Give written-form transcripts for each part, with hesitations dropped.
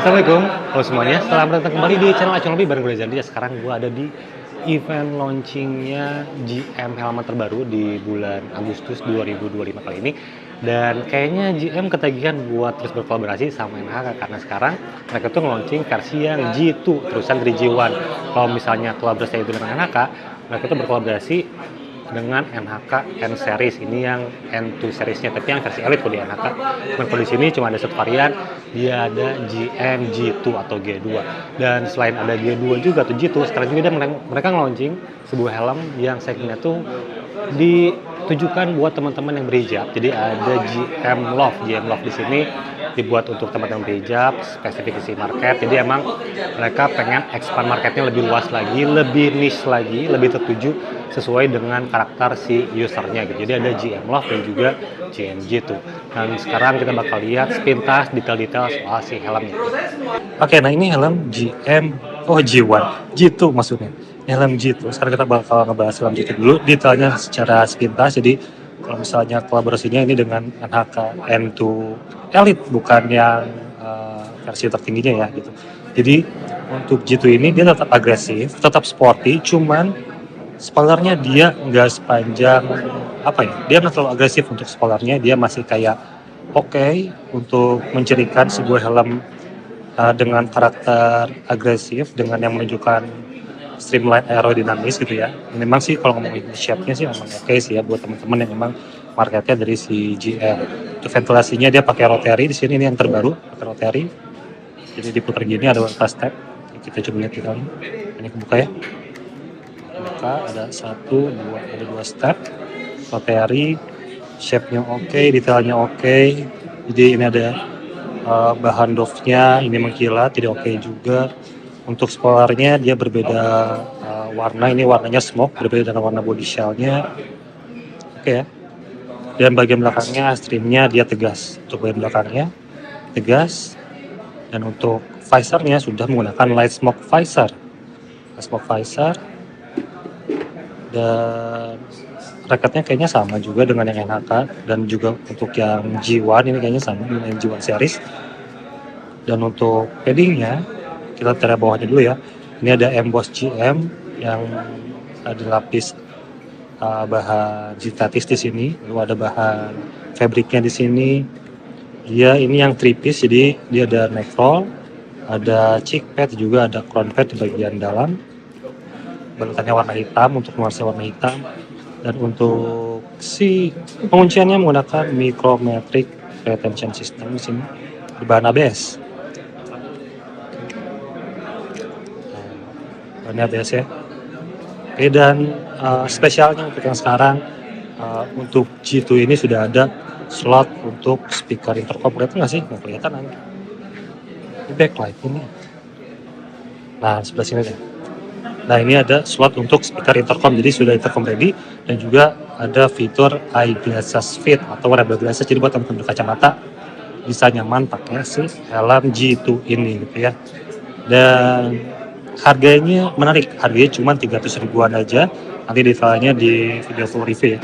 Assalamualaikum, halo semuanya. Selamat datang kembali di channel Acung Lebih bareng gue Zandi. Sekarang gue ada di event launchingnya GM halaman terbaru di bulan Agustus 2025 kali ini. Dan kayaknya GM ketagihan buat terus berkolaborasi sama NHK karena sekarang mereka tuh nge-launching versi yang G2 terusan dari G1. Kalau misalnya kolaborasi itu dengan NHK, mereka tuh berkolaborasi dengan NHK N series, ini yang N2 seriesnya, tapi yang versi elite kalau di NHK. Cuman kalau di sini cuma ada satu varian, dia ada GM G2 atau G2. Dan selain ada G2 juga atau G2, sekarang juga mereka nge-launching sebuah helm yang segmennya tuh ditujukan buat teman-teman yang berhijab. Jadi ada GM Love di sini dibuat untuk teman-teman berhijab, spesifikasi market. Jadi emang mereka pengen expand marketnya lebih luas lagi, lebih niche lagi, lebih tertuju sesuai dengan karakter si usernya gitu. Jadi ada GM Love dan juga GMG tuh. Dan sekarang kita bakal lihat sepintas detail-detail soal si helmnya. Oke, nah ini helm G1, G2 maksudnya. Helm G2. Sekarang kita bakal ngebahas helm G2 dulu, detailnya secara sepintas. Jadi kalau misalnya kolaborasinya ini dengan NHK N2 Elite, bukan yang versi tertingginya ya gitu. Jadi untuk G2 ini dia tetap agresif, tetap sporty, cuman spoilernya dia nggak sepanjang dia nggak terlalu agresif untuk spoilernya, dia masih kayak oke untuk mencirikan sebuah helm dengan karakter agresif, dengan yang menunjukkan streamline aerodinamis gitu ya. Memang sih kalau ngomongin shape-nya sih memang oke sih ya buat teman-teman yang memang marketnya dari si GM. Untuk ventilasinya dia pakai rotary di sini, ini yang terbaru, pakai rotary. Jadi diputar gini, ada fast step. Kita coba lihat di dalam. Ini kebuka ya. Buka, ada dua step. Rotary, shape-nya oke, detailnya oke. Jadi ini ada bahan doff-nya, ini mengkilat, jadi oke juga. Untuk spoilernya dia berbeda warna, ini warnanya smoke, berbeda dengan warna body shell-nya. Oke ya. Dan bagian belakangnya streamnya dia tegas. Untuk bagian belakangnya tegas. Dan untuk visornya sudah menggunakan light smoke visor. Dan raketnya kayaknya sama juga dengan yang NHK, dan juga untuk yang G1 ini kayaknya sama dengan yang G1 series. Dan untuk paddingnya kita taruh bawahnya dulu ya. Ini ada emboss GM yang dilapis bahan sintetis di sini. Lalu ada bahan fabriknya di sini. Dia ini yang 3 piece, jadi dia ada neck roll, ada cheek pad, juga ada crown pad di bagian dalam. Balutannya warna hitam untuk nuansa warna hitam. Dan untuk si pengunciannya menggunakan micrometric retention system di sini berbahan ABS. Bahannya ABS ya. Oke, dan spesialnya untuk yang sekarang untuk G2 ini sudah ada slot untuk speaker intercom. Kelihatan nggak sih? Nggak kelihatan nanti. Ini backlight ini. Nah, sebelah sini deh. Nah, ini ada slot untuk speaker intercom, jadi sudah intercom ready, dan juga ada fitur eyeglasses fit atau wearable glasses, jadi buat teman-teman berkacamata bisa nyaman pakai si helm G2 ini gitu ya. Dan harganya menarik, harganya cuma 300 ribuan aja, nanti detailnya di video full review ya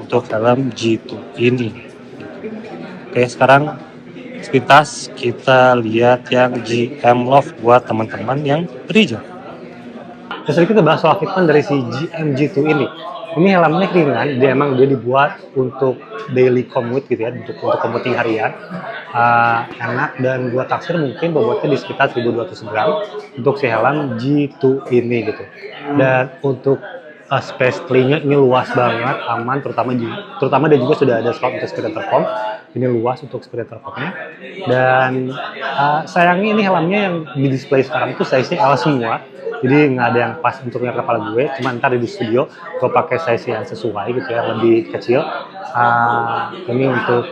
untuk helm G2 ini. Oke, sekarang sepintas kita lihat yang GM Love buat teman-teman yang berhijab. Terus tadi kita bahas soal fitment dari si GM G2 ini. Ini helmnya ringan, dia dibuat untuk daily commute gitu ya, untuk commuting harian. Enak, dan gua taksir mungkin bobotnya di sekitar 1200 gram untuk si helm G2 ini gitu. Dan untuk space play-nya ini luas banget, aman, terutama dia juga sudah ada slot untuk speaker intercom. Ini luas untuk speaker intercomnya. Dan sayangnya ini helmnya yang di display sekarang itu size-nya L semua. Jadi nggak ada yang pas untuk kepala gue, cuma ntar di studio gue pakai size yang sesuai gitu ya, lebih kecil. Ini untuk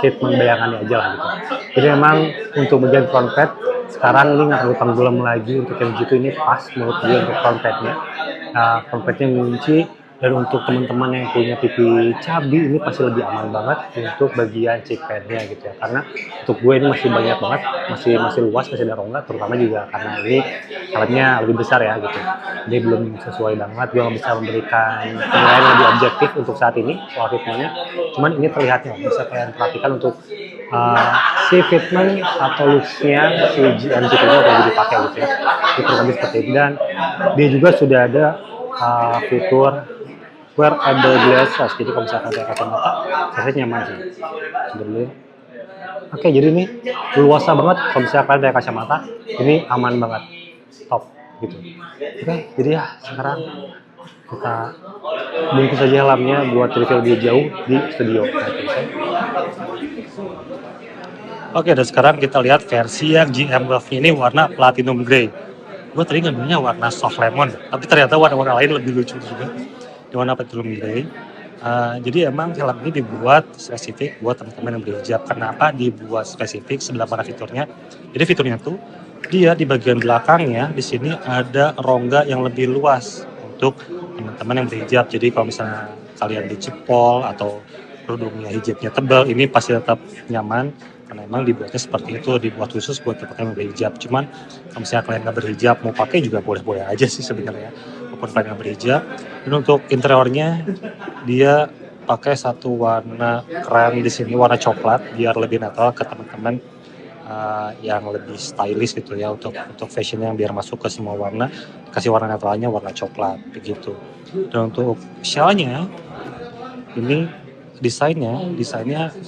treatment bayangannya aja lah gitu. Jadi memang untuk bagian front pad sekarang ini nggak perlu tenggelam lagi, untuk yang G2 ini pas menurut gue untuk front padnya. Front padnya ngunci, dan untuk teman-teman yang punya pipi cabi ini pasti lebih aman banget untuk bagian cheek padnya gitu ya, karena untuk gue ini masih banyak banget, masih luas, masih ada rongga, terutama juga karena ini helmnya lebih besar ya gitu. Jadi belum sesuai banget, gue nggak bisa memberikan penilaian lebih objektif untuk saat ini soal fitmentnya. Cuman ini terlihatnya, bisa kalian perhatikan untuk uh, si fitment atau looks-nya si GMG itu akan dipakai gitu ya. Di kurang lebih seperti itu. Dan dia juga sudah ada fitur wear under glasses, jadi kalau misalkan pakai kacamata, saya nyaman sih. Coba dulu ya. Oke, jadi ini luasa banget kalau misalkan pakai kacamata, ini aman banget, top gitu. Oke, jadi ya sekarang kita bungkus saja helmnya buat review lebih jauh di studio. Oke, dan sekarang kita lihat versi yang GM Love ini warna platinum grey. Gue tadi ngambilnya warna soft lemon, tapi ternyata warna-warna lain lebih lucu juga. Di warna platinum grey. Jadi emang helm ini dibuat spesifik buat teman-teman yang berhijab. Kenapa dibuat spesifik sebelah mana fiturnya? Jadi fiturnya tuh dia di bagian belakangnya di sini ada rongga yang lebih luas untuk teman-teman yang berhijab. Jadi kalau misalnya kalian dicepol atau kerudungnya hijabnya tebal, ini pasti tetap nyaman karena emang dibuatnya seperti itu, dibuat khusus buat teman-teman yang berhijab. Cuman kalau misalnya kalian nggak berhijab mau pakai juga boleh-boleh aja sih sebenarnya, walaupun kalian nggak berhijab. Dan untuk interiornya dia pakai satu warna krem di sini, warna coklat biar lebih netral ke teman-teman yang lebih stylish gitu ya, untuk fashionnya biar masuk ke semua warna, kasih warna netralnya warna coklat begitu. Dan untuk shellnya ini desainnya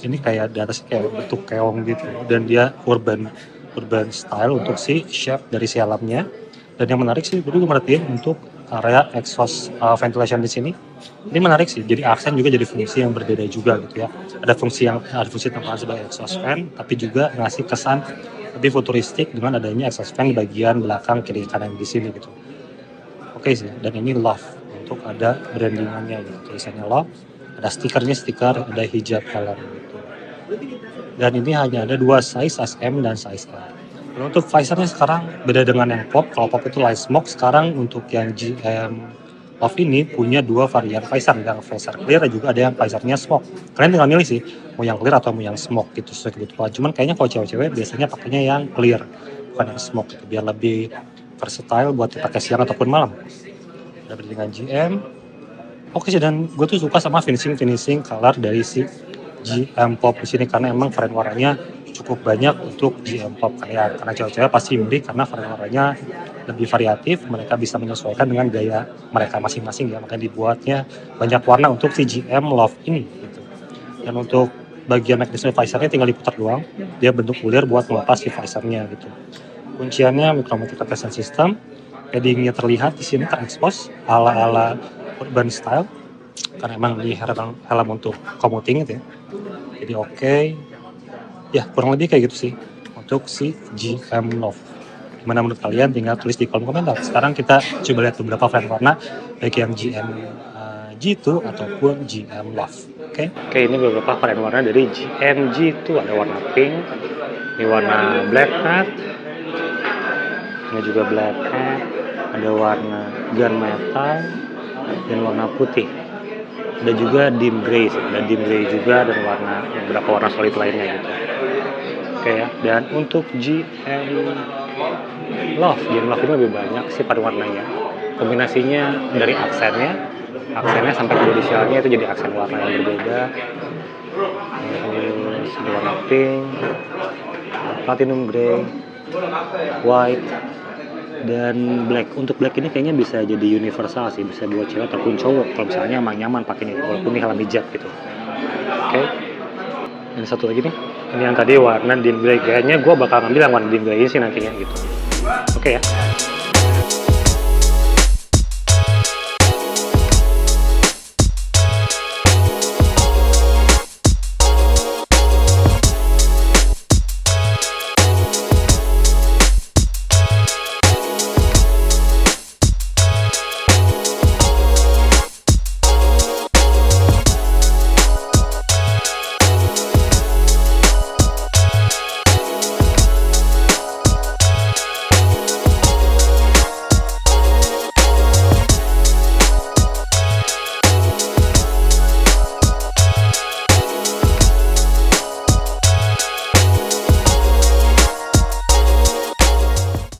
ini kayak di atasnya kayak bentuk keong gitu, dan dia urban style untuk si shape dari si helmnya. Dan yang menarik sih, gue juga merhatiin untuk area exhaust ventilation di sini. Ini menarik sih, jadi aksen juga jadi fungsi yang berbeda juga gitu ya. Ada fungsi tambahan sebagai exhaust fan, tapi juga ngasih kesan lebih futuristik dengan adanya exhaust fan di bagian belakang kiri kanan di sini gitu. Oke sih, dan ini Love untuk ada brandingannya gitu, tulisannya Love, ada stiker, ada hijab helm gitu. Dan ini hanya ada dua size, SM dan size L. Dan untuk visornya sekarang beda dengan yang Pop. Kalau Pop itu light smoke, sekarang untuk yang GM Love ini punya dua varian visor, yang visor clear dan juga ada yang visornya smoke. Kalian tinggal milih sih, mau yang clear atau mau yang smoke gitu sesuai kebutuhan. Cuman kayaknya kalau cewek-cewek biasanya pakainya yang clear, bukan yang smoke gitu, biar lebih versatile buat dipakai siang ataupun malam. Ada dengan GM. Oke sih, dan gue tuh suka sama finishing color dari si GM Pop di sini karena emang varian warnanya cukup banyak untuk GM Pop kalian. Karena cewek-cewek pasti beli karena varian warnanya lebih variatif, mereka bisa menyesuaikan dengan gaya mereka masing-masing ya, makanya dibuatnya banyak warna untuk si GM Love ini gitu. Dan untuk bagian mekanisme visornya tinggal diputar doang, dia bentuk bulir buat melepas si visornya gitu. Kunciannya micromatic replacement system, paddingnya terlihat di sini terekspos ala urban style karena emang ini helm untuk commuting gitu ya. Jadi oke. Ya kurang lebih kayak gitu sih untuk si GM Love. Gimana menurut kalian? Tinggal tulis di kolom komentar. Sekarang kita coba lihat beberapa varian warna baik yang GM G2 ataupun GM Love. Oke, ini beberapa varian warna dari GM G2. Ada warna pink, ini warna black hat, ini juga black hat, ada warna gunmetal dan warna putih. Ada juga dim grey sih, ada dim grey juga dan beberapa warna solid lainnya gitu. Oke ya, dan untuk GM Love ini lebih banyak sih pada warnanya. Kombinasinya dari aksennya sampai ke body shell-nya itu jadi aksen warna yang berbeda. Terus ada warna pink, platinum grey, white, dan black. Untuk black ini kayaknya bisa jadi universal sih, bisa buat cewek ataupun cowok kalau misalnya emang nyaman pakainya, walaupun ini helm hijab gitu. Oke. Dan satu lagi nih, ini yang tadi warna dim grey. Kayaknya gue bakal ngambil yang warna dim grey sih nantinya gitu. Oke ya.